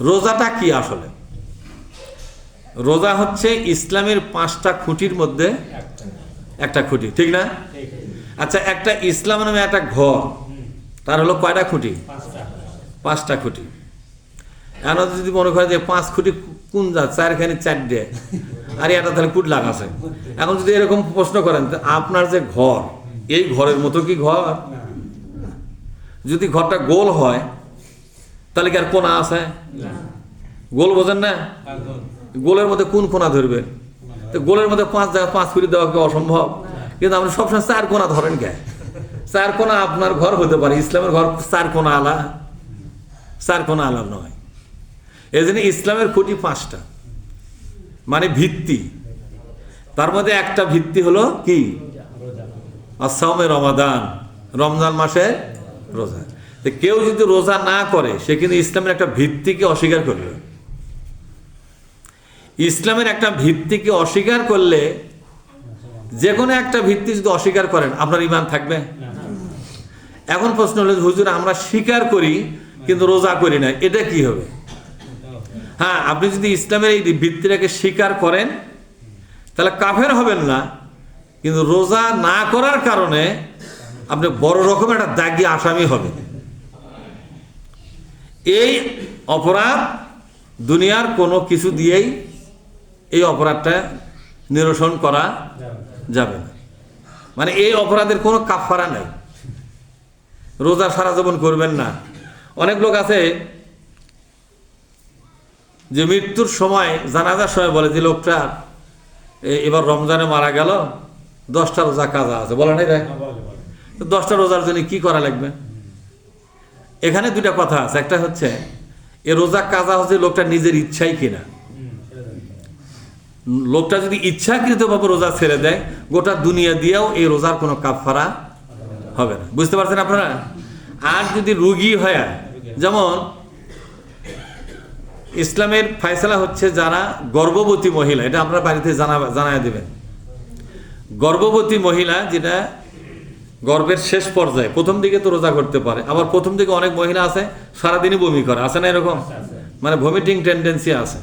রোজাটা কি আসলে? রোজা হচ্ছে ইসলামের 5টা খুঁটির মধ্যে একটা খুঁটি, ঠিক না? আচ্ছা, একটা ইসলাম নামে একটা ঘর, তার হলো কয়টা খুঁটি? 5টা খুঁটি। এখন যদি মনে করে যে 5 খুঁটি কোন যা, 4খানি 4টে, আর এটা তাহলে কুট লাগাছে। এখন যদি এরকম প্রশ্ন করেন, আপনার যে ঘর, এই ঘরের মতো কি ঘর? যদি ঘরটা গোল হয় তাহলে কি আর কোনা আছে? গোল বোঝেন না? গোলের মধ্যে কোন কোনা ধরবে? তো গোলের মধ্যে 5 জায়গা 5 খুঁটি দেওয়া কি অসম্ভব? কিন্তু আপনি সবসময় 4 কোনা ধরেন কে? 4 কোনা আপনার ঘর হতে পারে, ইসলামের ঘর 4 কোনা আলা, 4 কোনা আলা নয়। এই জন্য ইসলামের খুঁটি 5টা, মানে ভিত্তি। তার মধ্যে একটা ভিত্তি হলো কি? আসামে রমাদান, রমজান মাসে রোজা। তো কেউ যদি রোজা না করে, সে কিন্তু ইসলামের একটা ভিত্তিকে অস্বীকার করবে। ইসলামের একটা ভিত্তিকে অস্বীকার করলে, যে কোনো একটা ভিত্তি যদি অস্বীকার করেন, আপনার ঈমান থাকবে? এখন প্রশ্ন হলো, হুজুর আমরা স্বীকার করি কিন্তু রোজা করি না, এটা কি হবে? হ্যাঁ, আপনি যদি ইসলামের এই ভিত্তিটাকে স্বীকার করেন তাহলে কাফের হবেন না, কিন্তু রোজা না করার কারণে আপনি বড় রকমের একটা দাগি আসামি হবেন। এই অপরাধ দুনিয়ার কোনো কিছু দিয়েই এই অপরাধটা নিরসন করা যাবে না। মানে এই অপরাধের কোনো কাফারা নাই। রোজা সারা জীবন করবেন না। অনেক লোক আছে যে মৃত্যুর সময়, জানাজার সময় বলে যে লোকটা এবার রমজানে মারা গেল, 10টা রোজা কাজা আছে, বলে নাই? 10টা রোজার জন্য কি করা লাগবে? এখানে 2টা কথা আছে। একটা হচ্ছে এ রোজা কাজা হচ্ছে লোকটা নিজের ইচ্ছাই কিনা। লোকটা যদি ইচ্ছাকৃতভাবে রোজা ছেড়ে দেয়, গোটা দুনিয়া দিয়েও এই রোজার কোনো কাফারা হবে না। বুঝতে পারছেন আপনারা? আর যদি রুগী হয়, যেমন ইসলামের ফয়সালা হচ্ছে যারা গর্ভবতী মহিলা, এটা আপনার বাড়িতে জানায় দেবেন। গর্ভবতী মহিলা, যেটা গর্ভের শেষ পর্যায়ে, প্রথম দিকে তো রোজা করতে পারে, আবার প্রথম দিকে অনেক মহিলা আছে সারাদিনই বমি করে, আছে না এরকম? মানে ভমিটিং টেন্ডেন্সি আছে।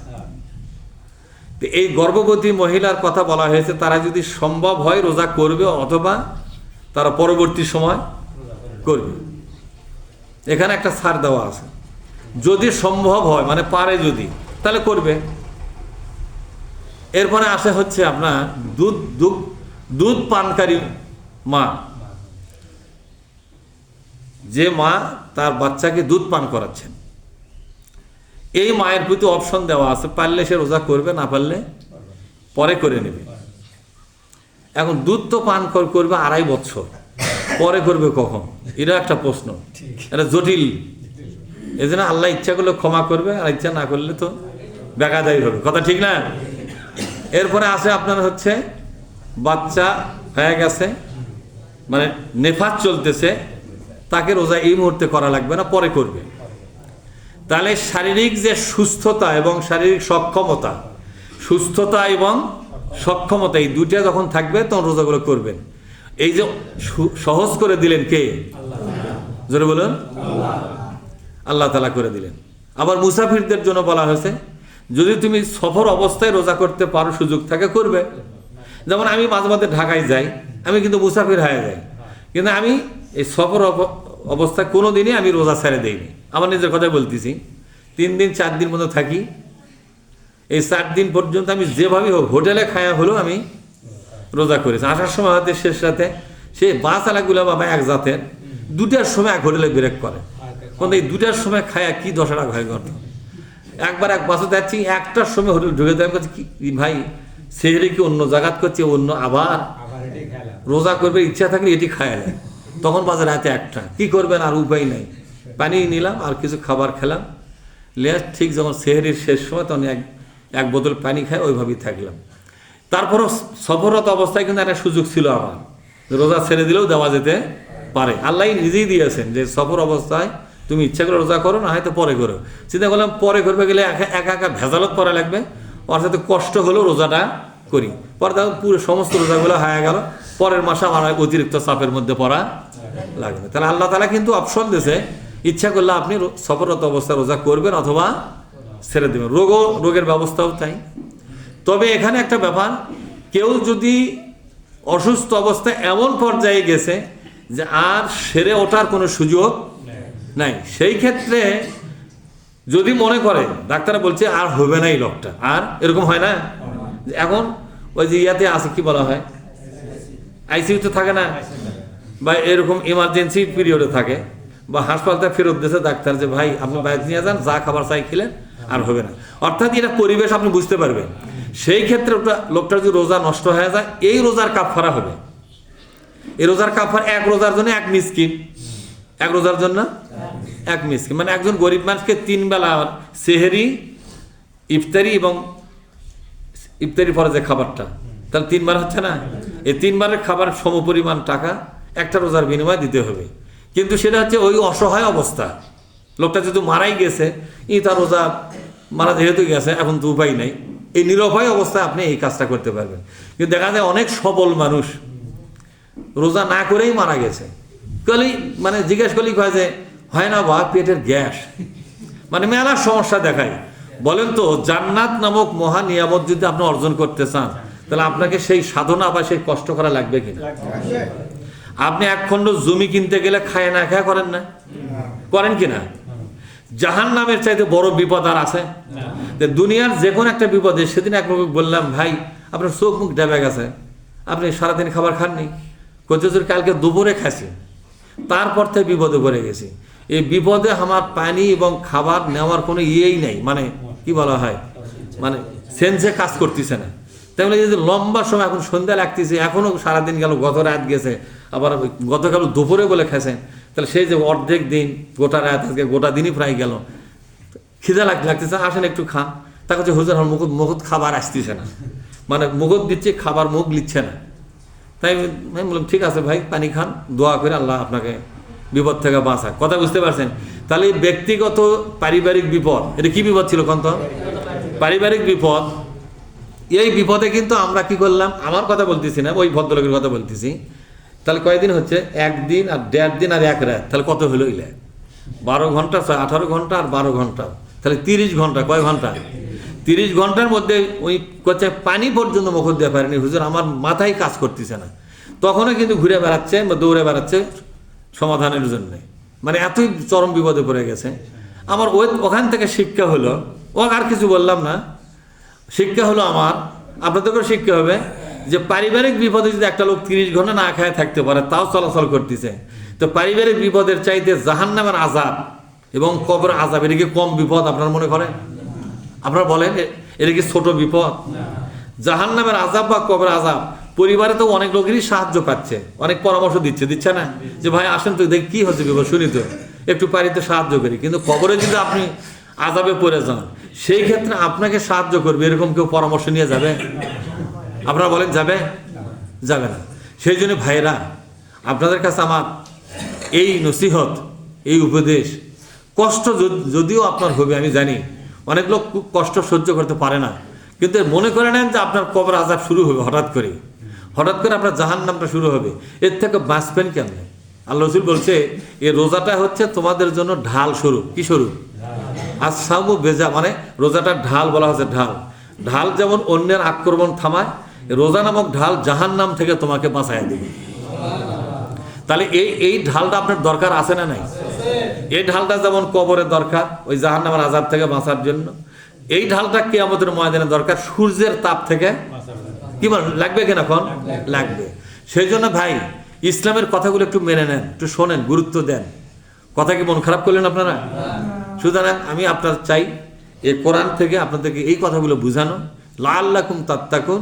তো এই গর্ভবতী মহিলার কথা বলা হয়েছে, তারা যদি সম্ভব হয় রোজা করবে, অথবা তারা পরবর্তী সময় করবে। এখানে একটা ছাড় দেওয়া আছে, যদি সম্ভব হয়, মানে পারে যদি, তাহলে করবে। এরপরে আসে হচ্ছে আপনার দুধ পানকারী মা, যে মা তার বাচ্চাকে দুধ পান করাচ্ছেন, এই মায়ের প্রতি অপশন দেওয়া আছে, পারলে সে রোজা করবে, না পারলে পরে করে নেবে। এখন দুধ তো পান করবে 2.5 বছর, পরে করবে কখন? এটা একটা প্রশ্ন, এটা জটিল। এই জন্য আল্লাহ ইচ্ছা করলে ক্ষমা করবে, আর ইচ্ছা না করলে তো বেকাদায়ী হবে, কথা ঠিক না? এরপরে আসে আপনার হচ্ছে বাচ্চা হয়ে গেছে, মানে নেফাজ চলতেছে, তাকে রোজা এই মুহূর্তে করা লাগবে না, পরে করবে। তাহলে শারীরিক যে সুস্থতা এবং শারীরিক সক্ষমতা, সুস্থতা এবং সক্ষমতা, এই 2টা যখন থাকবে তখন রোজাগুলো করবেন। এই যে সহজ করে দিলেন কে? জোরে বলুন, আল্লাহ তাআলা করে দিলেন। আবার মুসাফিরদের জন্য বলা হয়েছে, যদি তুমি সফর অবস্থায় রোজা করতে পারো, সুযোগ থাকে, করবে। যেমন আমি মাঝে মাঝে ঢাকায় যাই, আমি কিন্তু মুসাফির হয়ে যাই, কিন্তু আমি এই সফর অবস্থায় কোনো দিনই আমি রোজা ছেড়ে দেইনি। আমার নিজের কথাই বলতেছি, 3 দিন 4 দিন মতো থাকি, এই 4 দিন পর্যন্ত আমি যেভাবে হোক হোটেলে খায়া হলেও আমি রোজা করেছি। আসার সময় হয়তো শেষ রাতে সেই বাস আলাগুলো বাবা এক জাতের, 2টার সময় এক হোটেলে ব্রেক করে, কিন্তু এই 2টার সময় খায়া কি 10 টাকা হয়ে গেল। একবার এক বাসে যাচ্ছি, 1টার সময় হোটেল ঢুকে দেয়, কি ভাই সেহরি কি অন্য জায়গাত করছে, অন্য আবার রোজা করবে, ইচ্ছা থাকলে এটি খায় না। তখন বাজে রাতে 1টা, কি করবেন, আর উপায় নাই, পানি নিলাম আর কিছু খাবার খেলাম, ঠিক যখন সেহরির শেষ সময় তখন এক বোতল পানি খাই, ওইভাবেই থাকলাম। তারপরও সফররত অবস্থায় কিন্তু একটা সুযোগ ছিল আমার, রোজা ছেড়ে দিলেও দেওয়া যেতে পারে। আল্লাহ নিজেই দিয়েছেন যে সফর অবস্থায় তুমি ইচ্ছা করে রোজা করো, না হয়তো পরে করো। চিন্তা করলাম পরে করবে গেলে একা ভেজালত পড়া লাগবে, ওর সাথে কষ্ট হলেও রোজাটা করি। পরে দেখো পুরো সমস্ত রোজাগুলো হয়ে গেল, পরের মাসে আমার অতিরিক্ত চাপের মধ্যে পড়া লাগবে। তাহলে আল্লাহ তাআলা কিন্তু অপশন দিয়েছে, ইচ্ছা করলে আপনি সফররত অবস্থায় রোজা করবেন অথবা ছেড়ে দেবেন। রোগের ব্যবস্থাও তাই। তবে এখানে একটা ব্যাপার, কেউ যদি অসুস্থ অবস্থায় এমন পর্যায়ে গেছে যে আর সেরে ওঠার কোনো সুযোগ নাই, সেই ক্ষেত্রে যদি মনে করে ডাক্তার বলছে আর হবে না এই লোকটা, আর এরকম হয় না, এখন ওই যে ইয়াতে আছে, কি বলা হয়, আইসিইউতে থাকে না, বা এরকম ইমার্জেন্সি পিরিয়ডে থাকে, বা হাসপাতালে ফেরত দিয়েছে ডাক্তার যে ভাই আপনি বাইরে নিয়ে যান, যা খাবার চাই খেলেন, আর হবে না। অর্থাৎ এটা পরিবেশ আপনি বুঝতে পারবেন। সেই ক্ষেত্রে লোকটার যদি রোজা নষ্ট হয়ে যায়, এই রোজার কাফারা হবে। এই রোজার কাফারা এক রোজার জন্য এক মিসকিন, এক রোজার জন্য এক মিসকিন, মানে একজন গরিব মানুষকে 3 বেলা সেহেরি, ইফতারি এবং ইফতারি পরে যে খাবারটা, তাহলে 3 বার হচ্ছে না, এই 3 বারের খাবার সমপরিমাণ টাকা একটা রোজার বিনিময়ে দিতে হবে। কিন্তু সেটা হচ্ছে ওই অসহায় অবস্থা, লোকটা যেহেতু মারাই গেছে, তার রোজা মারা যেহেতু গেছে, এখন তো উপায় নেই, এই নিরুপায় অবস্থায় আপনি এই কাজটা করতে পারবেন। কিন্তু দেখা যায় অনেক সবল মানুষ রোজা না করেই মারা গেছে, মানে জিজ্ঞেস করলেই কয় যে হয় না বা পেটের গ্যাস, মানে মেলার সমস্যা দেখায়। বলেন তো, জান্নাত নামক মহা নিয়ামত যদি আপনি অর্জন করতে চান, তাহলে আপনাকে সেই সাধনা বা সেই কষ্ট করা লাগবে কিনা? আপনি 1 খণ্ড জমি কিনতে গেলে খায় না খায় করেন না, করেন কিনা? জাহান্নামের চাইতে বড় বিপদ আর আছে? দুনিয়ার যে কোনো একটা বিপদে, সেদিন এক লোক বললাম, ভাই আপনার চোখ মুখ ডেবে গেছে, আপনি সারাদিন খাবার খাননি, কচুর কালকে দুপুরে খাইছি, তারপর থেকে বিপদে পড়ে গেছি। এই বিপদে আমার পানি এবং খাবার নেওয়ার কোনো ইয়েই নেই, মানে কি বলা হয়, মানে সেন্সে কাজ করতেছে না। তাহলে যদি লম্বা সময়, এখন সন্ধ্যা লাগতেছে, এখনও সারাদিন গেল, গত রাত গেছে, আবার গতকাল দুপুরে বলে খাইছেন, তাহলে সেই যে অর্ধেক দিন, গোটা রাত, আজকে গোটা দিনই প্রায় গেল, খিদা লাগতেছে, আসেন একটু খান। তা হচ্ছে হুজুর আমার মুখত খাবার আসতেছে না, মানে মুখত দিচ্ছে খাবার, মুখ লিচ্ছে না। তাই আমি বললাম ঠিক আছে ভাই, পানি খান, দোয়া করে আল্লাহ আপনাকে বিপদ থেকে বাঁচায়। কথা বুঝতে পারছেন? তাহলে ব্যক্তিগত পারিবারিক বিপদ, এটা কি বিপদ ছিল কন্ত? পারিবারিক বিপদ। এই বিপদে কিন্তু আমরা কি করলাম, আমার কথা বলতেছি না, ওই ভদ্রলোকের কথা বলতেছি। তাহলে কয়দিন হচ্ছে? 1 দিন আর 1.5 দিন আর 1 রাত, তাহলে কত হলো? 12 ঘন্টা, 18 ঘন্টা আর 12 ঘন্টা, তাহলে 30 ঘন্টা। কয় ঘন্টা? 30 ঘন্টার মধ্যে ওই কোথায় পানি পর্যন্ত মুখ দিয়ে পারেনি, হুজুর আমার মাথায় কাজ করতেছে না। তখনও কিন্তু ঘুরে বেড়াচ্ছে বা দৌড়ে বেড়াচ্ছে সমাধানের জন্যে, মানে এতই চরম বিপদে পড়ে গেছে। আমার ওখান থেকে শিক্ষা হলো, আর কিছু বললাম না, শিক্ষা হলো আমার, আপনাদেরকেও শিক্ষা হবে যে পারিবারিক বিপদে যদি একটা লোক 30 ঘন্টা না খায় থাকতে পারে, তাও চলাচল করতেছে, তো পারিবারিক বিপদের চাইতে জাহান্নামের আযাব এবং কবর আযাব, এটা কি কম বিপদ আপনারা মনে করেন? আপনারা বলেন এটা কি ছোট বিপদ? জাহান্নামের আযাব বা কবর আযাব, পরিবারে তো অনেক লোকেরই সাহায্য পাচ্ছে, অনেক পরামর্শ দিচ্ছে না, যে ভাই আসেন তো দেখি কি হচ্ছে বিপদ, শুনি তো, একটু পারিতে সাহায্য করি। কিন্তু কবরে যদি আপনি আযাবে পড়ে যান, সেই ক্ষেত্রে আপনাকে সাহায্য করবে এরকম কেউ পরামর্শ নিয়ে যাবে? আপনারা বলেন যাবে? যাবে না। সেই জন্য ভাইরা, আপনাদের কাছে আমার এই নসিহত, এই উপদেশ, কষ্ট যদিও আপনার হবে, আমি জানি অনেক লোক কষ্ট সহ্য করতে পারে না, কিন্তু মনে করে নেন যে আপনার কবর আযাব শুরু হবে হঠাৎ করে আপনার জাহান্নামটা শুরু হবে, এর থেকে বাঁচবেন কেমনে? আল্লাহ রাসূল বলছে, এই রোজাটা হচ্ছে তোমাদের জন্য ঢাল স্বরূপ। কি স্বরূপ? আর সামু বেজা, মানে রোজাটার ঢাল বলা হচ্ছে। ঢাল যেমন অন্যের আক্রমণ থামায়, রোজা নামক ঢাল জাহান্নাম থেকে তোমাকে বাঁচায় দেবে। তাহলে এই ঢালটা আপনার দরকার আছে না নাই? এই ঢালটা যেমন কবরের দরকার ওই জাহান্নামের আযাব থেকে বাঁচার জন্য, এই ঢালটা কিয়ামতের ময়দানে দরকার সূর্যের তাপ থেকে। কি বল, লাগবে কিনা? এখন লাগবে। সেই জন্য ভাই, ইসলামের কথাগুলো একটু মেনে নেন, একটু শোনেন, গুরুত্ব দেন। কথা কি মন খারাপ করলেন আপনারা? সুতরাং আমি আপনার চাই এই কোরআন থেকে আপনাদেরকে এই কথাগুলো বুঝানো, লাআল্লাকুম তাত্তাকুন।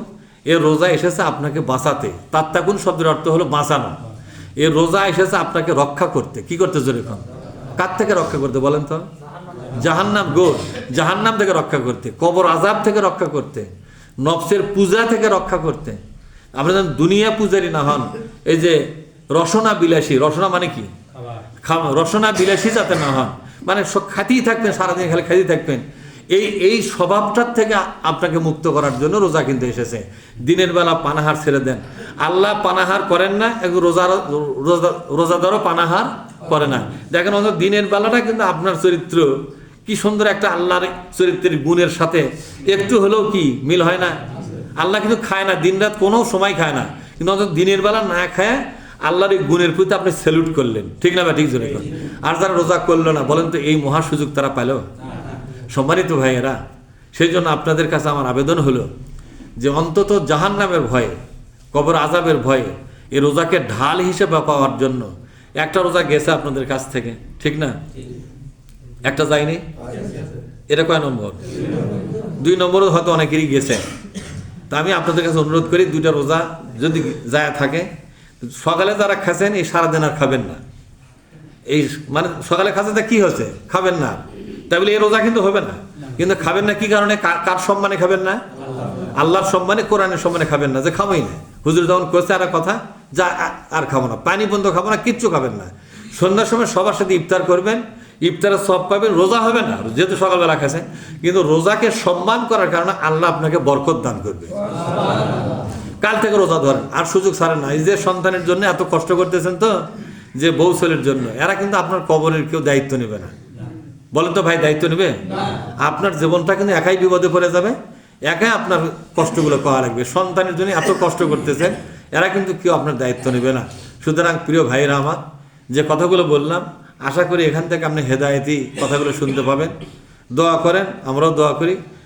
এর রোজা এসেছে আপনাকে বাঁচাতে, তাত্তাকুন শব্দের অর্থ হলো বাঁচানো। এর রোজা এসেছে আপনাকে রক্ষা করতে। কি করতে? জোরে কন। কার থেকে রক্ষা করতে বলেন তো? জাহান্নাম থেকে রক্ষা করতে, কবর আযাব থেকে রক্ষা করতে, নফসের পূজা থেকে রক্ষা করতে। আপনি যেন দুনিয়া পূজারি না হন, এই যে রসনা বিলাসী, রসনা মানে কি? রসনা বিলাসী যাতে না হন, মানে খাতেই থাকবেন, সারাদিন খালি খাতেই থাকবেন, এই স্বভাবটার থেকে আপনাকে মুক্ত করার জন্য রোজা কিন্তু এসেছে। দিনের বেলা পানাহার ছেড়ে দেন। আল্লাহ পানাহার করেন না, রোজাদারও পানাহার করে না। দেখেন দিনের বেলাটা কিন্তু আপনার চরিত্র কি সুন্দর একটা আল্লাহর চরিত্রের গুণের সাথে একটু হলেও কি মিল হয় না? আল্লাহ কিন্তু খায় না, দিনরাত কোনো সময় খায় না, কিন্তু অন্তত দিনের বেলা না খায় আল্লাহর এই গুণের প্রতি আপনি স্যালুট করলেন, ঠিক না? বা ঠিক জোরে করেন। আর যারা রোজা করলো না, বলেন তো এই মহা সুযোগ তারা পেল? সম্মানিত ভাইয়েরা, সেই জন্য আপনাদের কাছে আমার আবেদন হলো যে অন্তত জাহান্নামের ভয়ে, কবর আযাবের ভয়ে এই রোজাকে ঢাল হিসেবে পাওয়ার জন্য একটা রোজা গেছে আপনাদের কাছ থেকে, ঠিক না? একটা যায়নি? এটা কয় নম্বর? 2 নম্বরও হয়তো অনেকেরই গেছে। তা আমি আপনাদের কাছে অনুরোধ করি, 2টা রোজা যদি যায় থাকে, সকালে যারা খাচ্ছেন এই সারাদিন আর খাবেন না। এই মানে সকালে খাচ্ছেন কি হচ্ছে, খাবেন না, তাই বলে এই রোজা কিন্তু হবে না। কিন্তু খাবেন না কি কারণে? কার সম্মানে খাবেন না? আল্লাহর সম্মানে, কোরআনের সম্মানে খাবেন না, যে খাবোই না। হুজুর যখন করছে আর কথা, যা আর খাবো না, পানি বন্ধ খাবো না, কিচ্ছু খাবেন না। সন্ধ্যার সময় সবার সাথে ইফতার করবেন, ইফতারের সব পাবেন, রোজা হবে না যেহেতু সকালবেলা খাচ্ছেন। কিন্তু রোজাকে সম্মান করার কারণে আল্লাহ আপনাকে বরকত দান করবে। কাল থেকে রোজা ধরেন, আর সুযোগ ছাড়েন না। এই যে সন্তানের জন্য এত কষ্ট করতেছেন, তো যে বউ ছেলের জন্য, এরা কিন্তু আপনার কবরের কেউ দায়িত্ব নেবে না। বলেন তো ভাই, দায়িত্ব নেবে? আপনার জীবনটা কিন্তু একাই বিপদে পড়ে যাবে, একাই আপনার কষ্টগুলো করা লাগবে। সন্তানের জন্য এত কষ্ট করতেছেন, এরা কিন্তু কেউ আপনার দায়িত্ব নেবে না। সুতরাং প্রিয় ভাইরা আমার, যে কথাগুলো বললাম, আশা করি এখান থেকে আপনি হেদায়েতি কথাগুলো শুনতে পাবেন। দোয়া করেন, আমরাও দোয়া করি